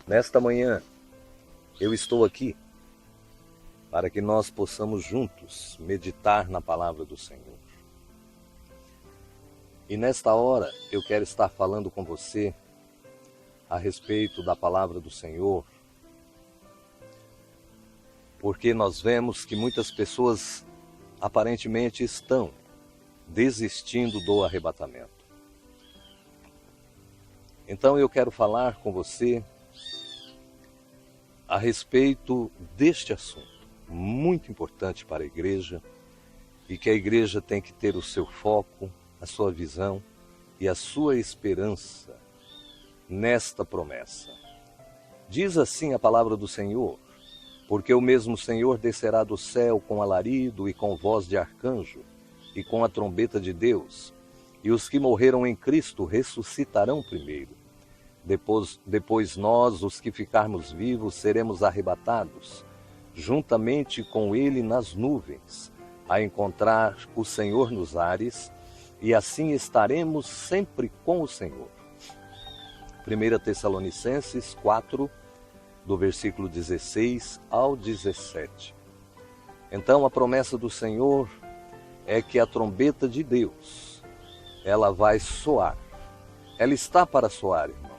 Nesta manhã, eu estou aqui para que nós possamos juntos meditar na palavra do Senhor. E nesta hora, eu quero estar falando com você a respeito da palavra do Senhor, porque nós vemos que muitas pessoas aparentemente estão desistindo do arrebatamento. Então eu quero falar com você a respeito deste assunto, muito importante para a igreja, e que a igreja tem que ter o seu foco, a sua visão e a sua esperança nesta promessa. Diz assim a palavra do Senhor: porque o mesmo Senhor descerá do céu com alarido e com voz de arcanjo e com a trombeta de Deus, e os que morreram em Cristo ressuscitarão primeiro. Depois nós, os que ficarmos vivos, seremos arrebatados, juntamente com ele nas nuvens, a encontrar o Senhor nos ares, e assim estaremos sempre com o Senhor. 1 Tessalonicenses 4, do versículo 16 ao 17. Então a promessa do Senhor é que a trombeta de Deus, ela vai soar. Ela está para soar, irmãos.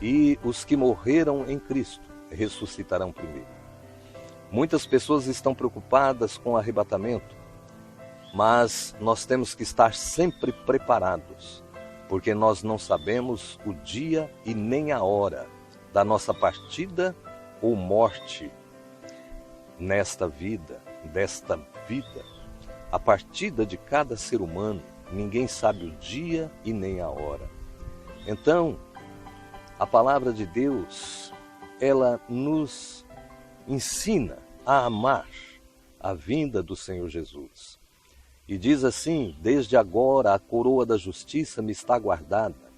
E os que morreram em Cristo ressuscitarão primeiro. Muitas pessoas estão preocupadas com o arrebatamento, mas nós temos que estar sempre preparados, porque nós não sabemos o dia e nem a hora da nossa partida ou morte nesta vida, desta vida. A partida de cada ser humano, ninguém sabe o dia e nem a hora. Então, a palavra de Deus, ela nos ensina a amar a vinda do Senhor Jesus. E diz assim: desde agora a coroa da justiça me está guardada,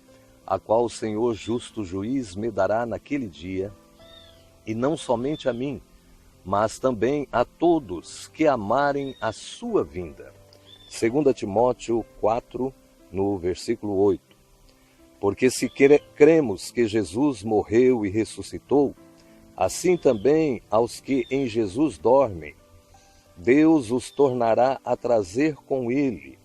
a qual o Senhor justo juiz me dará naquele dia, e não somente a mim, mas também a todos que amarem a sua vinda. 2 Timóteo 4, no versículo 8. Porque se cremos que Jesus morreu e ressuscitou, assim também aos que em Jesus dormem, Deus os tornará a trazer com ele.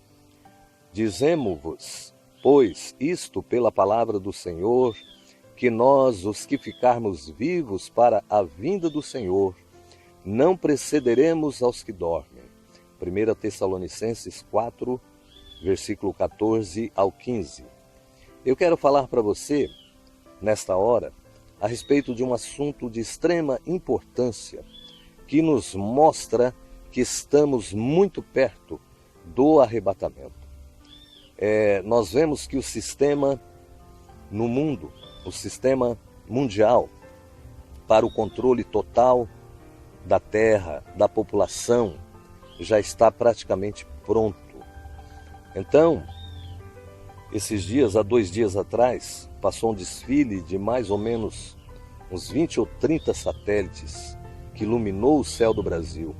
Dizemo-vos, pois, isto pela palavra do Senhor, que nós, os que ficarmos vivos para a vinda do Senhor, não precederemos aos que dormem. 1 Tessalonicenses 4, versículo 14 ao 15. Eu quero falar para você, nesta hora, a respeito de um assunto de extrema importância, que nos mostra que estamos muito perto do arrebatamento. Nós vemos que o sistema no mundo, o sistema mundial, para o controle total da terra, da população, já está praticamente pronto. Então, esses dias, há 2 dias atrás, passou um desfile de mais ou menos uns 20 ou 30 satélites que iluminou o céu do Brasil.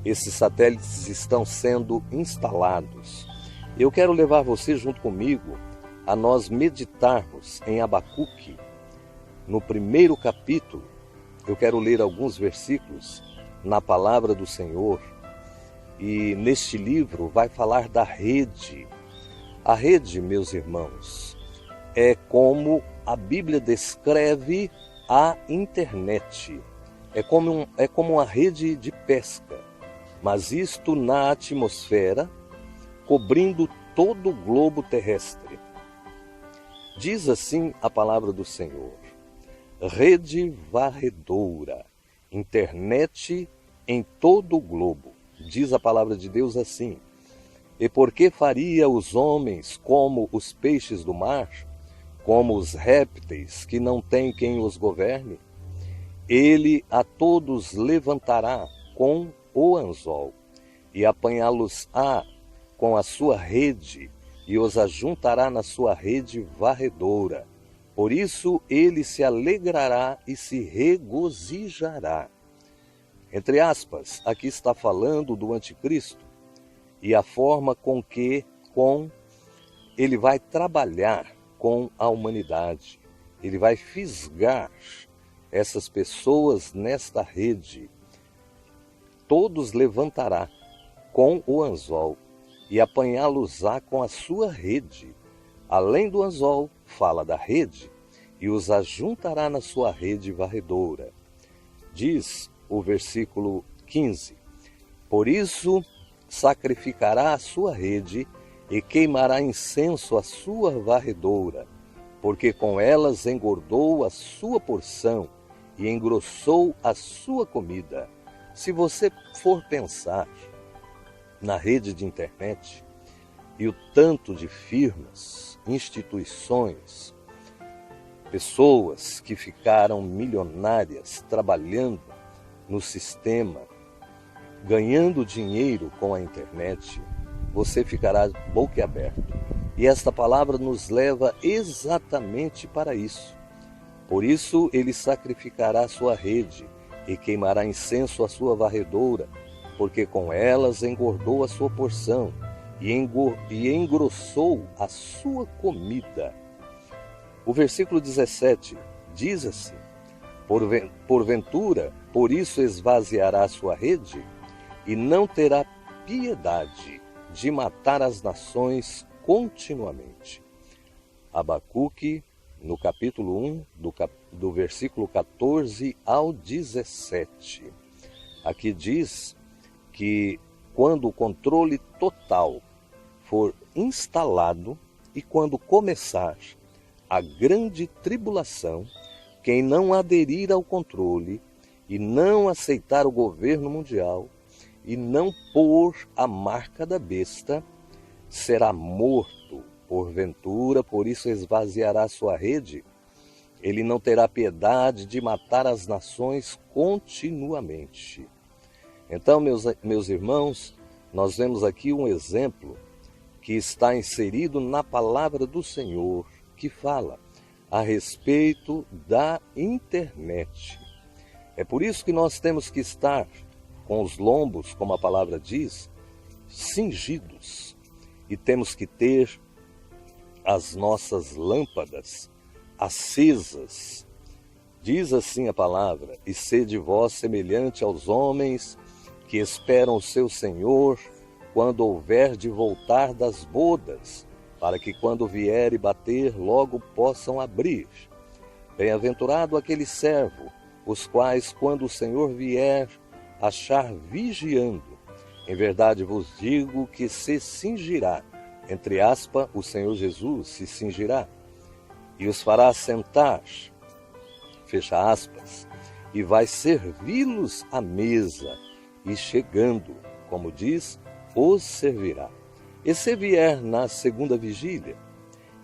Esses satélites estão sendo instalados. Eu quero levar você junto comigo a nós meditarmos em Abacuque, no 1º capítulo. Eu quero ler alguns versículos na palavra do Senhor. E neste livro vai falar da rede. A rede, meus irmãos, é como a Bíblia descreve a internet. É como uma rede de pesca, mas isto na atmosfera, cobrindo todo o globo terrestre. Diz assim a palavra do Senhor: rede varredora, internet em todo o globo. Diz a palavra de Deus assim: e por que faria os homens como os peixes do mar, como os répteis que não têm quem os governe? Ele a todos levantará com o anzol, e apanhá-los-á com a sua rede, e os ajuntará na sua rede varredora. Por isso ele se alegrará e se regozijará. Entre aspas, aqui está falando do anticristo, e a forma com que ele vai trabalhar com a humanidade. Ele vai fisgar essas pessoas nesta rede. Todos levantará com o anzol e apanhá-los-á com a sua rede. Além do anzol, fala da rede, e os ajuntará na sua rede varredora. Diz o versículo 15: Por isso sacrificará a sua rede e queimará incenso à sua varredora, porque com elas engordou a sua porção e engrossou a sua comida. Se você for pensar na rede de internet e o tanto de firmas, instituições, pessoas que ficaram milionárias trabalhando no sistema, ganhando dinheiro com a internet, você ficará boquiaberto. E esta palavra nos leva exatamente para isso. Por isso ele sacrificará a sua rede e queimará incenso à sua varredora, porque com elas engordou a sua porção e engrossou a sua comida. O versículo 17 diz assim: Porventura, por isso esvaziará a sua rede, e não terá piedade de matar as nações continuamente. Abacuque, no capítulo 1, do versículo 14 ao 17. Aqui diz que quando o controle total for instalado e quando começar a grande tribulação, quem não aderir ao controle e não aceitar o governo mundial e não pôr a marca da besta, será morto. Porventura, por isso esvaziará sua rede. Ele não terá piedade de matar as nações continuamente. Então, meus irmãos, nós vemos aqui um exemplo que está inserido na palavra do Senhor, que fala a respeito da internet. É por isso que nós temos que estar com os lombos, como a palavra diz, cingidos, e temos que ter as nossas lâmpadas acesas. Diz assim a palavra: E sede vós semelhante aos homens que esperam o seu Senhor, quando houver de voltar das bodas, para que quando vier e bater, logo possam abrir. Bem-aventurado aquele servo, os quais, quando o Senhor vier, achar vigiando. Em verdade vos digo que se cingirá, entre aspas, o Senhor Jesus se cingirá, e os fará sentar, fecha aspas, e vai servi-los à mesa, e chegando, como diz, os servirá. E se vier na segunda vigília,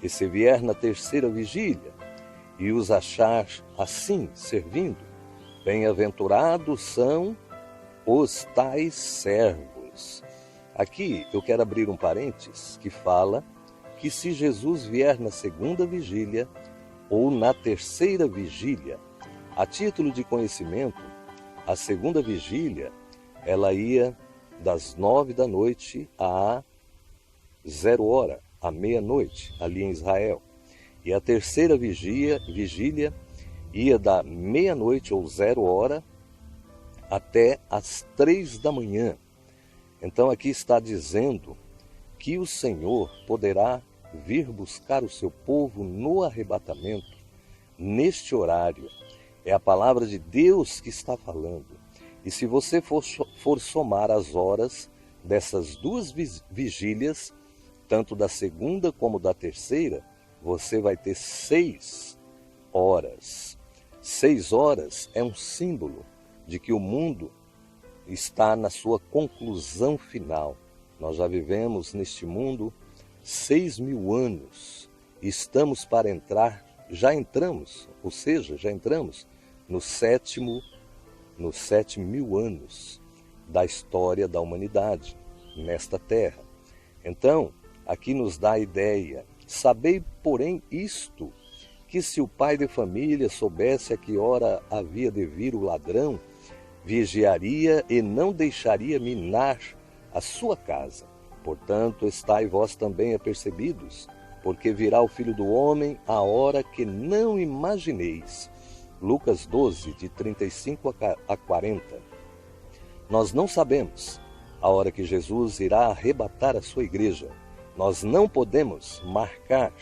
e se vier na terceira vigília, e os achar assim, servindo, bem-aventurados são os tais servos. Aqui eu quero abrir um parênteses que fala que se Jesus vier na segunda vigília ou na terceira vigília, a título de conhecimento, a segunda vigília, ela ia das 9 da noite à 0 hora, à meia-noite, ali em Israel. E a terceira vigília ia da meia-noite ou 0 hora até às 3 da manhã. Então aqui está dizendo que o Senhor poderá vir buscar o seu povo no arrebatamento, neste horário. É a palavra de Deus que está falando. E se você for somar as horas dessas duas vigílias, tanto da segunda como da terceira, você vai ter 6 horas. 6 horas é um símbolo de que o mundo está na sua conclusão final. Nós já vivemos neste mundo 6.000 anos. Estamos para entrar, já entramos no 7.000 anos da história da humanidade nesta terra. Então, aqui nos dá a ideia: sabei, porém, isto, que se o pai de família soubesse a que hora havia de vir o ladrão, vigiaria e não deixaria minar a sua casa. Portanto, estai vós também apercebidos, porque virá o Filho do Homem a hora que não imagineis. Lucas 12, de 35 a 40. Nós não sabemos a hora que Jesus irá arrebatar a sua igreja. Nós não podemos marcar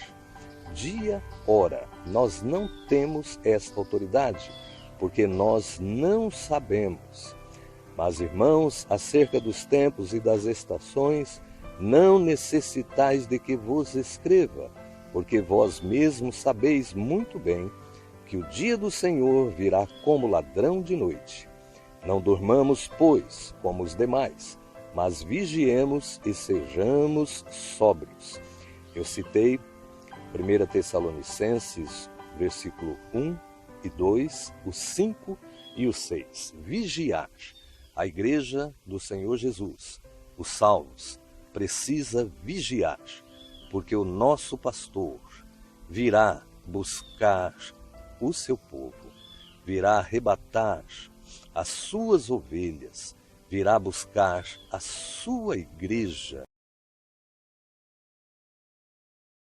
dia, hora. Nós não temos esta autoridade, porque nós não sabemos. Mas, irmãos, acerca dos tempos e das estações, não necessitais de que vos escreva, porque vós mesmos sabeis muito bem que o dia do Senhor virá como ladrão de noite. Não durmamos, pois, como os demais, mas vigiemos e sejamos sóbrios. Eu citei 1 Tessalonicenses, versículo 1 e 2, o 5 e o 6. Vigiar. A igreja do Senhor Jesus, os salvos, precisa vigiar, porque o nosso pastor virá buscar o seu povo, virá arrebatar as suas ovelhas, virá buscar a sua igreja